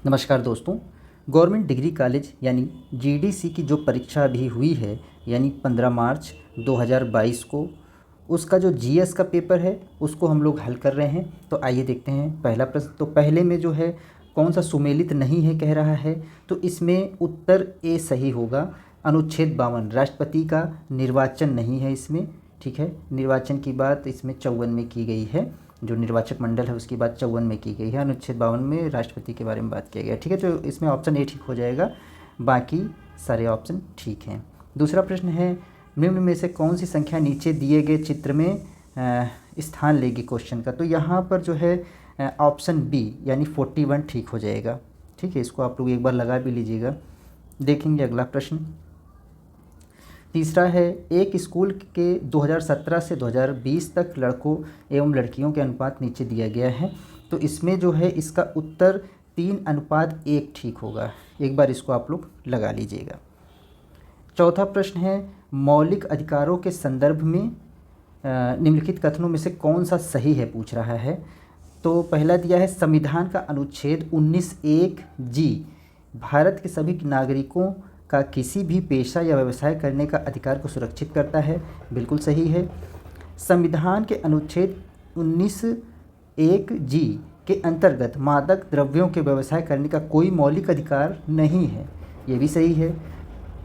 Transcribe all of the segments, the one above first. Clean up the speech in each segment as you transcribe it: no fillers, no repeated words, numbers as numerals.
नमस्कार दोस्तों। Government degree college यानी जीडीसी की जो परीक्षा अभी हुई है यानी 15 मार्च 2022 को उसका जो जीएस का पेपर है उसको हम लोग हल कर रहे हैं। तो आइए देखते हैं पहला प्रश्न। तो पहले में जो है कौन सा सुमेलित नहीं है कह रहा है, तो इसमें उत्तर ए सही होगा। अनुच्छेद 52 राष्ट्रपति का निर्वाचन नहीं है इसमें। ठीक है, निर्वाचन की बात इसमें 54 में की गई है, जो निर्वाचक मंडल है उसकी बात 54 में की गई है। अनुच्छेद 52 में राष्ट्रपति के बारे में बात किया गया। ठीक है, तो इसमें ऑप्शन ए ठीक हो जाएगा, बाकी सारे ऑप्शन ठीक हैं। दूसरा प्रश्न है, निम्न में से कौन सी संख्या नीचे दिए गए चित्र में स्थान लेगी क्वेश्चन का। तो यहाँ पर जो है ऑप्शन बी यानी 41 ठीक हो जाएगा। ठीक है, इसको आप लोग एक बार लगा भी लीजिएगा। देखेंगे अगला प्रश्न। तीसरा है, एक स्कूल के 2017 से 2020 तक लड़कों एवं लड़कियों के अनुपात नीचे दिया गया है। तो इसमें जो है इसका उत्तर 3:1 ठीक होगा। एक बार इसको आप लोग लगा लीजिएगा। चौथा प्रश्न है, मौलिक अधिकारों के संदर्भ में निम्नलिखित कथनों में से कौन सा सही है पूछ रहा है। तो पहला दिया है, संविधान का अनुच्छेद 19(1) जी भारत के सभी नागरिकों का किसी भी पेशा या व्यवसाय करने का अधिकार को सुरक्षित करता है। बिल्कुल सही है। संविधान के अनुच्छेद 19(1) जी के अंतर्गत मादक द्रव्यों के व्यवसाय करने का कोई मौलिक अधिकार नहीं है। ये भी सही है।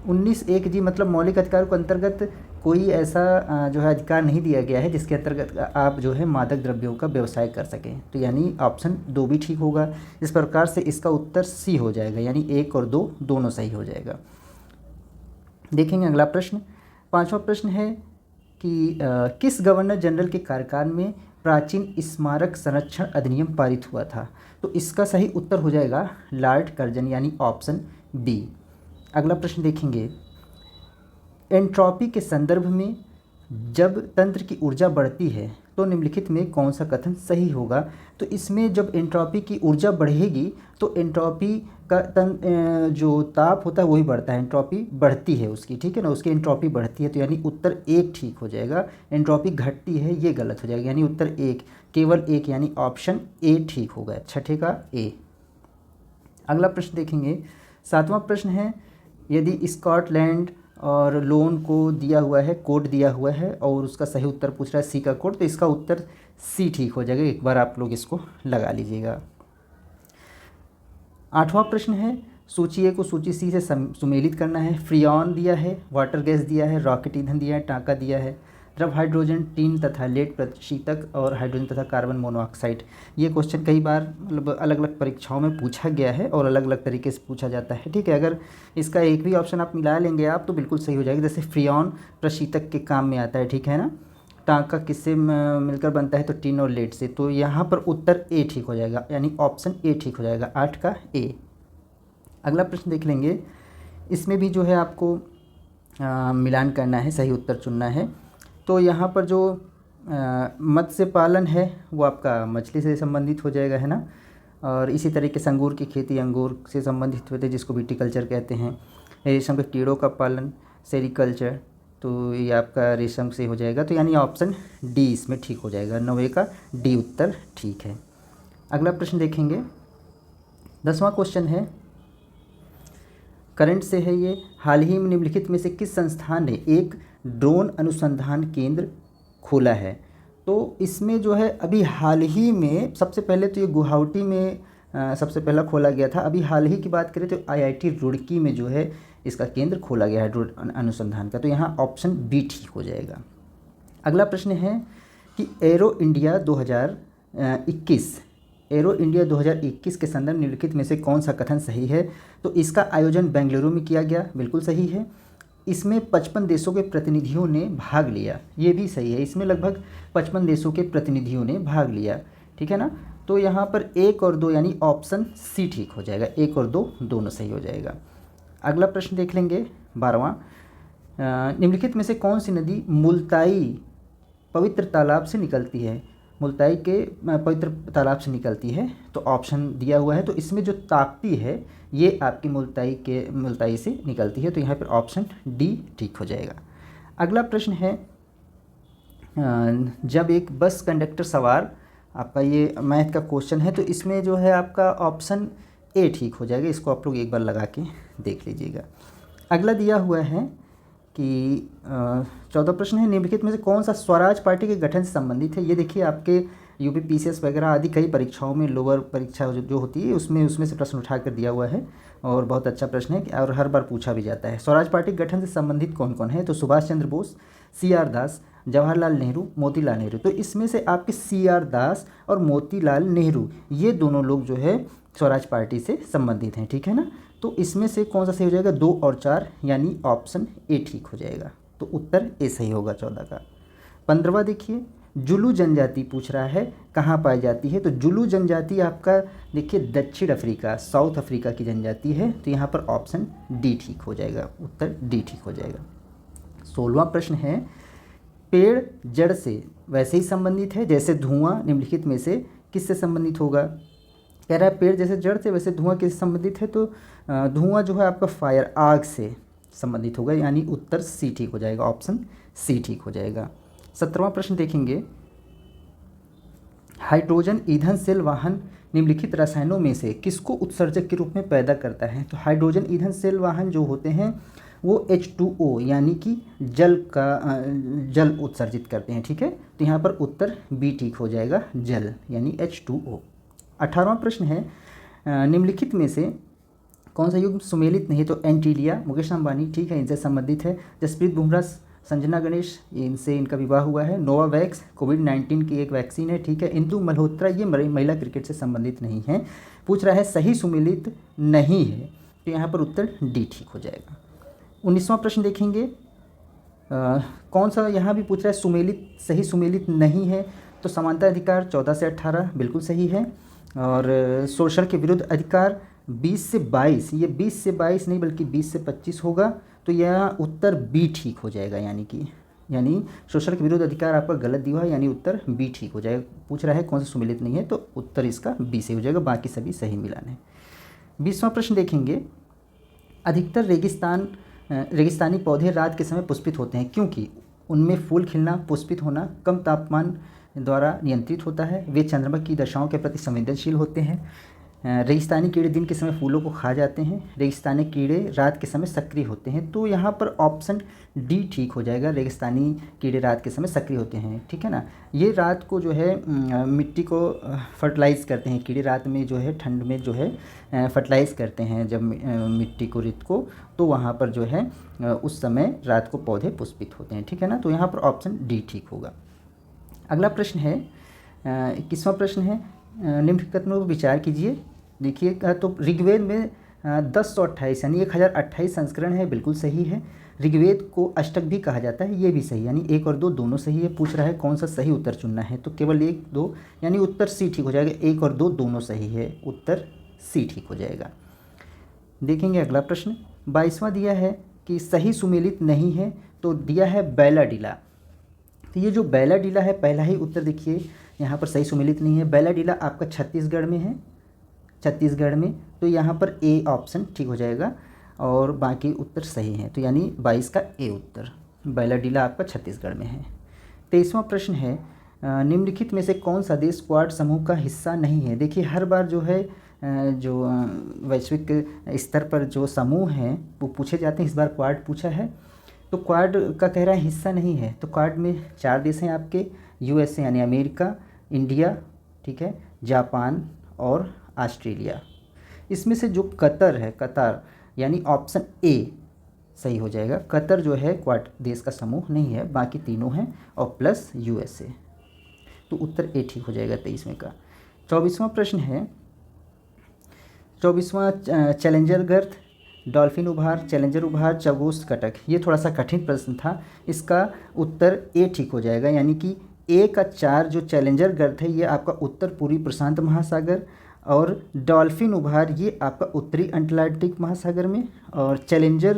19(1) जी मतलब मौलिक अधिकारों के अंतर्गत कोई ऐसा जो है अधिकार नहीं दिया गया है जिसके अंतर्गत आप जो है मादक द्रव्यों का व्यवसाय कर सकें। तो यानी ऑप्शन 2 भी ठीक होगा। इस प्रकार से इसका उत्तर सी हो जाएगा, यानी 1 और 2 दोनों सही हो जाएगा। देखेंगे अगला प्रश्न। पांचवा प्रश्न है कि किस गवर्नर जनरल के कार्यकाल में प्राचीन स्मारक संरक्षण अधिनियम पारित हुआ था। तो इसका सही उत्तर हो जाएगा लॉर्ड कर्जन, यानी ऑप्शन बी। अगला प्रश्न देखेंगे, एंट्रोपी के संदर्भ में जब तंत्र की ऊर्जा बढ़ती है तो निम्नलिखित में कौन सा कथन सही होगा। तो इसमें जब एंट्रोपी की ऊर्जा बढ़ेगी तो एंट्रोपी का जो ताप होता है वही बढ़ता है, एंट्रोपी बढ़ती है उसकी। ठीक है ना, उसकी एंट्रोपी बढ़ती है। तो यानी उत्तर 1 ठीक हो जाएगा। एंट्रोपी घटती है ये गलत हो जाएगा, यानी उत्तर 1, केवल 1, यानी ऑप्शन ए ठीक होगा, छठे का ए। अगला प्रश्न देखेंगे। सातवां प्रश्न है, यदि स्कॉटलैंड और लोन को दिया हुआ है, कोड दिया हुआ है और उसका सही उत्तर पूछ रहा है सी का कोड, तो इसका उत्तर सी ठीक हो जाएगा। एक बार आप लोग इसको लगा लीजिएगा। आठवां प्रश्न है, सूची ए को सूची सी से सुमेलित करना है। फ्रियॉन दिया है, वाटर गैस दिया है, रॉकेट ईंधन दिया है, टांका दिया है, द्रव हाइड्रोजन, टीन तथा लेड प्रशीतक और हाइड्रोजन तथा कार्बन मोनोऑक्साइड। ये क्वेश्चन कई बार मतलब अलग अलग परीक्षाओं में पूछा गया है और अलग अलग तरीके से पूछा जाता है। ठीक है, अगर इसका एक भी ऑप्शन आप मिला लेंगे आप तो बिल्कुल सही हो जाएगा। जैसे फ्रियॉन प्रशीतक के काम में आता है, ठीक है ना। टांका किससे मिलकर बनता है, तो टीन और लेड से। तो यहाँ पर उत्तर ए ठीक हो जाएगा, यानी ऑप्शन ए ठीक हो जाएगा, 8 का ए। अगला प्रश्न देख लेंगे। इसमें भी जो है आपको मिलान करना है, सही उत्तर चुनना है। तो यहाँ पर जो मत्स्य पालन है वो आपका मछली से संबंधित हो जाएगा, है ना। और इसी तरीके से अंगूर की खेती अंगूर से संबंधित होते हैं, जिसको विटीकल्चर कहते हैं। रेशम के कीड़ों का पालन सेरिकल्चर, तो ये आपका रेशम से हो जाएगा। तो यानी ऑप्शन डी इसमें ठीक हो जाएगा, 9 का डी उत्तर ठीक है। अगला प्रश्न देखेंगे। 10वां क्वेश्चन है, करंट से है ये। हाल ही में निम्नलिखित में से किस संस्थान ने एक ड्रोन अनुसंधान केंद्र खोला है। तो इसमें जो है अभी हाल ही में, सबसे पहले तो ये गुवाहाटी में सबसे पहला खोला गया था। अभी हाल ही की बात करें तो आईआईटी रुड़की में जो है इसका केंद्र खोला गया है ड्रोन अनुसंधान का। तो यहाँ ऑप्शन बी ठीक हो जाएगा। अगला प्रश्न है कि एरो इंडिया 2021 के संदर्भ निम्नलिखित में से कौन सा कथन सही है। तो इसका आयोजन बेंगलुरु में किया गया, बिल्कुल सही है। इसमें 55 देशों के प्रतिनिधियों ने भाग लिया, ये भी सही है। इसमें लगभग 55 देशों के प्रतिनिधियों ने भाग लिया, ठीक है ना। तो यहाँ पर 1 और 2 यानी ऑप्शन सी ठीक हो जाएगा, 1 और 2 दोनों सही हो जाएगा। अगला प्रश्न देख लेंगे 12वां। निम्नलिखित में से कौन सी नदी मुल्ताई पवित्र तालाब से निकलती है। मुल्ताई के पवित्र तालाब से निकलती है, तो ऑप्शन दिया हुआ है। तो इसमें जो ताप्ती है ये आपकी मुल्ताई से निकलती है, तो यहाँ पर ऑप्शन डी ठीक हो जाएगा। अगला प्रश्न है, जब एक बस कंडक्टर सवार, आपका ये मैथ का क्वेश्चन है, तो इसमें जो है आपका ऑप्शन ए ठीक हो जाएगा। इसको आप लोग एक बार लगा के देख लीजिएगा। अगला दिया हुआ है कि 14 प्रश्न है, निम्नलिखित में से कौन सा स्वराज पार्टी के गठन से संबंधित है। ये देखिए आपके यूपी पीसीएस वगैरह आदि कई परीक्षाओं में, लोअर परीक्षा जो होती है उसमें से प्रश्न उठा कर दिया हुआ है और बहुत अच्छा प्रश्न है और हर बार पूछा भी जाता है। स्वराज पार्टी के गठन से संबंधित कौन कौन है, तो सुभाष चंद्र बोस, CR दास, जवाहरलाल नेहरू, मोतीलाल नेहरू। तो इसमें से आपके CR दास और मोतीलाल नेहरू ये दोनों लोग जो है स्वराज पार्टी से संबंधित हैं, ठीक है ना। तो इसमें से कौन सा सही हो जाएगा, 2 और 4 यानी ऑप्शन ए ठीक हो जाएगा। तो उत्तर ए सही होगा 14 का। 15वां देखिए, जुलू जनजाति पूछ रहा है कहाँ पाई जाती है। तो जुलू जनजाति आपका देखिए दक्षिण अफ्रीका, साउथ अफ्रीका की जनजाति है। तो यहाँ पर ऑप्शन डी ठीक हो जाएगा, उत्तर डी ठीक हो जाएगा। 16वां प्रश्न है, पेड़ जड़ से वैसे ही संबंधित है जैसे धुआं, निम्नलिखित में से किससे संबंधित होगा। कह रहा है पेड़ जैसे जड़ से वैसे धुआं किससे संबंधित है। तो धुआं जो है आपका फायर, आग से संबंधित होगा, यानी उत्तर सी ठीक हो जाएगा, ऑप्शन सी ठीक हो जाएगा। 17वां प्रश्न देखेंगे, हाइड्रोजन ईंधन सेल वाहन निम्नलिखित रसायनों में से किसको उत्सर्जक के रूप में पैदा करता है। तो हाइड्रोजन ईंधन सेल वाहन जो होते हैं वो H2O यानी कि जल उत्सर्जित करते हैं, ठीक है। तो यहाँ पर उत्तर बी ठीक हो जाएगा, जल यानी H2O। 18वां प्रश्न है, निम्नलिखित में से कौन सा युग्म सुमेलित नहीं है। तो एंटीलिया, मुकेश अंबानी, ठीक है, इनसे संबंधित है। जसप्रीत बुमराह, संजना गणेश, इनसे इनका विवाह हुआ है। नोवावैक्स कोविड-19 की एक वैक्सीन है, ठीक है। इंदु मल्होत्रा ये महिला क्रिकेट से संबंधित नहीं है। पूछ रहा है सही सुमेलित नहीं है, तो यहाँ पर उत्तर डी ठीक हो जाएगा। 19वां प्रश्न देखेंगे, कौन सा यहाँ भी पूछ रहा है सुमेलित, सही सुमेलित नहीं है। तो समानता अधिकार 14 से 18 बिल्कुल सही है। और शोषण के विरुद्ध अधिकार 20 से 22, ये 20 से 22 नहीं बल्कि 20 से 25 होगा। तो यह उत्तर बी ठीक हो जाएगा, यानी शोषण के विरुद्ध अधिकार आपका गलत दिया है, यानी उत्तर बी ठीक हो जाएगा। पूछ रहा है कौन सा सुमेलित नहीं है, तो उत्तर इसका बी से हो जाएगा, बाकी सभी सही मिलान है। 20वां प्रश्न देखेंगे, अधिकतर रेगिस्तानी पौधे रात के समय पुष्पित होते हैं क्योंकि उनमें फूल खिलना, पुष्पित होना कम तापमान द्वारा नियंत्रित होता है। वे चंद्रमा की दशाओं के प्रति संवेदनशील होते हैं। रेगिस्तानी कीड़े दिन के समय फूलों को खा जाते हैं। रेगिस्तानी कीड़े रात के समय सक्रिय होते हैं। तो यहाँ पर ऑप्शन डी ठीक हो जाएगा, रेगिस्तानी कीड़े रात के समय सक्रिय होते हैं, ठीक है ना। ये रात को जो है मिट्टी को फर्टिलाइज़ करते हैं, कीड़े रात में जो है ठंड में जो है फर्टिलाइज़ करते हैं जब मिट्टी को, रेत को, तो वहाँ पर जो है उस समय रात को पौधे पुष्पित होते हैं, ठीक है ना। तो यहाँ पर ऑप्शन डी ठीक होगा। अगला प्रश्न है 21वां प्रश्न है, निम्नलिखित कथनों पर विचार कीजिए। देखिए तो ऋग्वेद में 1028 यानी 1028 संस्करण है, बिल्कुल सही है। ऋग्वेद को अष्टक भी कहा जाता है, ये भी सही, यानी 1 और 2 दोनों सही है। पूछ रहा है कौन सा सही उत्तर चुनना है, तो केवल 1, 2 यानी उत्तर सी ठीक हो जाएगा। 1 और 2 दोनों सही है, उत्तर सी ठीक हो जाएगा। देखेंगे अगला प्रश्न 22वां दिया है कि सही सुमेलित नहीं है, तो दिया है बैलाडीला। तो ये जो बैलाडीला है पहला ही उत्तर देखिए यहाँ पर सही सुमेलित नहीं है। बैलाडीला आपका छत्तीसगढ़ में है, छत्तीसगढ़ में, तो यहाँ पर ए ऑप्शन ठीक हो जाएगा और बाकी उत्तर सही हैं। तो यानी 22 का ए उत्तर, बैलाडीला आपका छत्तीसगढ़ में है। 23वां प्रश्न है, निम्नलिखित में से कौन सा देश क्वाड समूह का हिस्सा नहीं है। देखिए हर बार जो है जो वैश्विक स्तर पर जो समूह हैं वो पूछे जाते हैं, इस बार क्वाड पूछा है। तो क्वाड का कह रहा है हिस्सा नहीं है, तो क्वाड में 4 देश हैं आपके, USA यानी अमेरिका, इंडिया, ठीक है, जापान और ऑस्ट्रेलिया। इसमें से जो कतर है, कतर यानी ऑप्शन ए सही हो जाएगा। कतर जो है क्वाड देश का समूह नहीं है, बाकी तीनों हैं और प्लस USA, तो उत्तर ए ठीक हो जाएगा 23वें का। 24वां प्रश्न है, 24वां चैलेंजर गर्थ, डॉल्फिन उभार, चैलेंजर उभार, चगोस कटक, ये थोड़ा सा कठिन प्रश्न था, इसका उत्तर ए ठीक हो जाएगा। यानी कि ए का 4 जो चैलेंजर गर्थ है ये आपका उत्तर पूर्वी प्रशांत महासागर, और डॉल्फिन उभार ये आपका उत्तरी अटलांटिक महासागर में, और चैलेंजर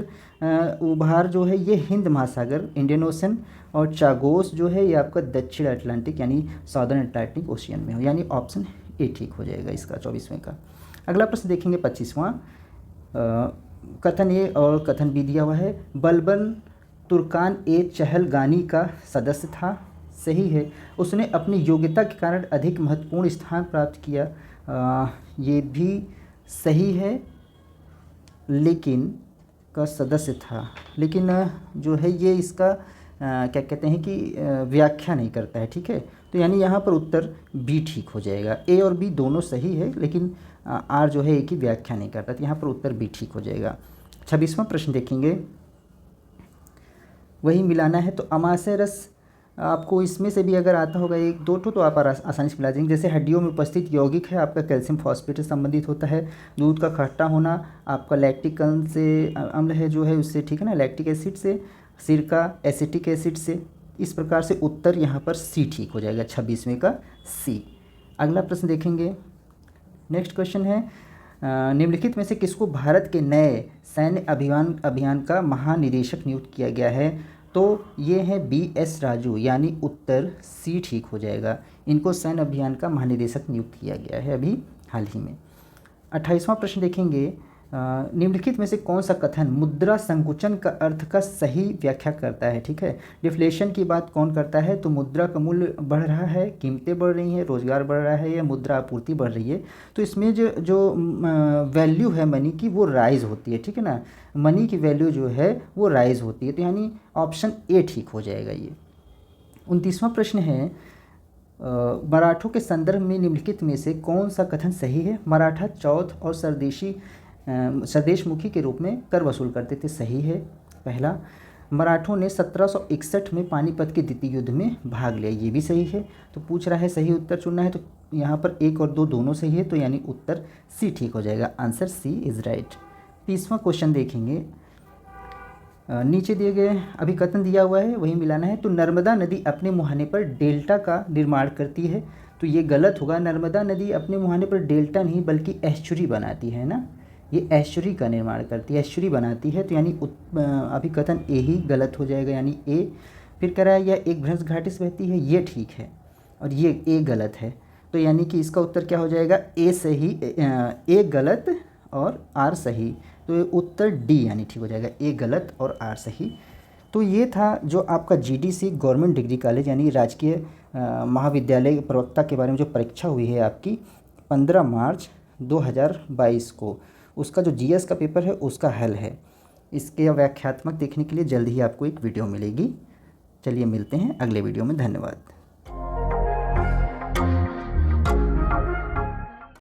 उभार जो है ये हिंद महासागर, इंडियन ओशन, और चागोस जो है ये आपका दक्षिण अटलांटिक यानी सॉदर्न अटलांटिक ओशियन में हो, यानी ऑप्शन ए ठीक हो जाएगा इसका 24वें का। अगला प्रश्न देखेंगे 25वां, कथन ए और कथन बी दिया हुआ है। बलबन तुर्कान ए चहलगानी का सदस्य था, सही है। उसने अपनी योग्यता के कारण अधिक महत्वपूर्ण स्थान प्राप्त किया, ये भी सही है लेकिन का सदस्य था, लेकिन जो है ये इसका क्या कहते हैं कि व्याख्या नहीं करता है, ठीक है। तो यानी यहाँ पर उत्तर बी ठीक हो जाएगा। ए और बी दोनों सही है लेकिन आर जो है ए की व्याख्या नहीं करता, तो यहाँ पर उत्तर बी ठीक हो जाएगा। 26वां प्रश्न देखेंगे, वही मिलाना है। तो अमाशय रस आपको इसमें से भी अगर आता होगा एक दो तो आप आसानी से मिला देंगे। जैसे हड्डियों में उपस्थित यौगिक है आपका कैल्शियम फॉस्फेट से संबंधित होता है। दूध का खट्टा होना आपका लैक्टिक अम्ल है जो है उससे, ठीक है ना, लैक्टिक एसिड से। सिरका एसिटिक एसिड से। इस प्रकार से उत्तर यहाँ पर सी ठीक हो जाएगा, 26वें का सी। अगला प्रश्न देखेंगे, नेक्स्ट क्वेश्चन है, निम्नलिखित में से किसको भारत के नए सैन्य अभियान का महानिदेशक नियुक्त किया गया है? तो ये है BS राजू, यानी उत्तर सी ठीक हो जाएगा। इनको सैन्य अभियान का महानिदेशक नियुक्त किया गया है अभी हाल ही में। 28वां प्रश्न देखेंगे, निम्नलिखित में से कौन सा कथन मुद्रा संकुचन का अर्थ का सही व्याख्या करता है? ठीक है, डिफ्लेशन की बात कौन करता है? तो मुद्रा का मूल्य बढ़ रहा है, कीमतें बढ़ रही हैं, रोजगार बढ़ रहा है या मुद्रा आपूर्ति बढ़ रही है। तो इसमें जो वैल्यू है मनी की वो राइज होती है, ठीक है ना, मनी की वैल्यू जो है वो राइज होती है। तो यानी ऑप्शन ए ठीक हो जाएगा ये। 29वां प्रश्न है, मराठों के संदर्भ में निम्नलिखित में से कौन सा कथन सही है? मराठा चौथ और स्वदेशमुखी के रूप में कर वसूल करते थे, सही है पहला। मराठों ने 1761 में पानीपत के द्वितीय युद्ध में भाग लिया, ये भी सही है। तो पूछ रहा है सही उत्तर चुनना है, तो यहाँ पर 1 और 2 दोनों सही है, तो यानी उत्तर सी ठीक हो जाएगा, आंसर सी इज़ राइट। 30वां क्वेश्चन देखेंगे, नीचे दिए गए अभी कथन दिया हुआ है वही मिलाना है। तो नर्मदा नदी अपने मुहाने पर डेल्टा का निर्माण करती है, तो ये गलत होगा। नर्मदा नदी अपने मुहाने पर डेल्टा नहीं बल्कि एस्चुरी बनाती है ना, ये एस्चुरी का निर्माण करती है, एस्चुरी बनाती है। तो यानी अभी कथन ए ही गलत हो जाएगा, यानी ए। फिर कह रहा है यह एक भ्रंश घाटी से बहती है, ये ठीक है और ये ए गलत है। तो यानी कि इसका उत्तर क्या हो जाएगा? ए सही, ए गलत और आर सही। तो ये उत्तर डी यानी ठीक हो जाएगा, ए गलत और आर सही। तो ये था जो आपका GDC गवर्नमेंट डिग्री कॉलेज यानी राजकीय महाविद्यालय प्रवक्ता के बारे में जो परीक्षा हुई है आपकी 15 मार्च 2022 को, उसका जो GS का पेपर है उसका हल है। इसके व्याख्यात्मक देखने के लिए जल्द ही आपको एक वीडियो मिलेगी। चलिए मिलते हैं अगले वीडियो में, धन्यवाद।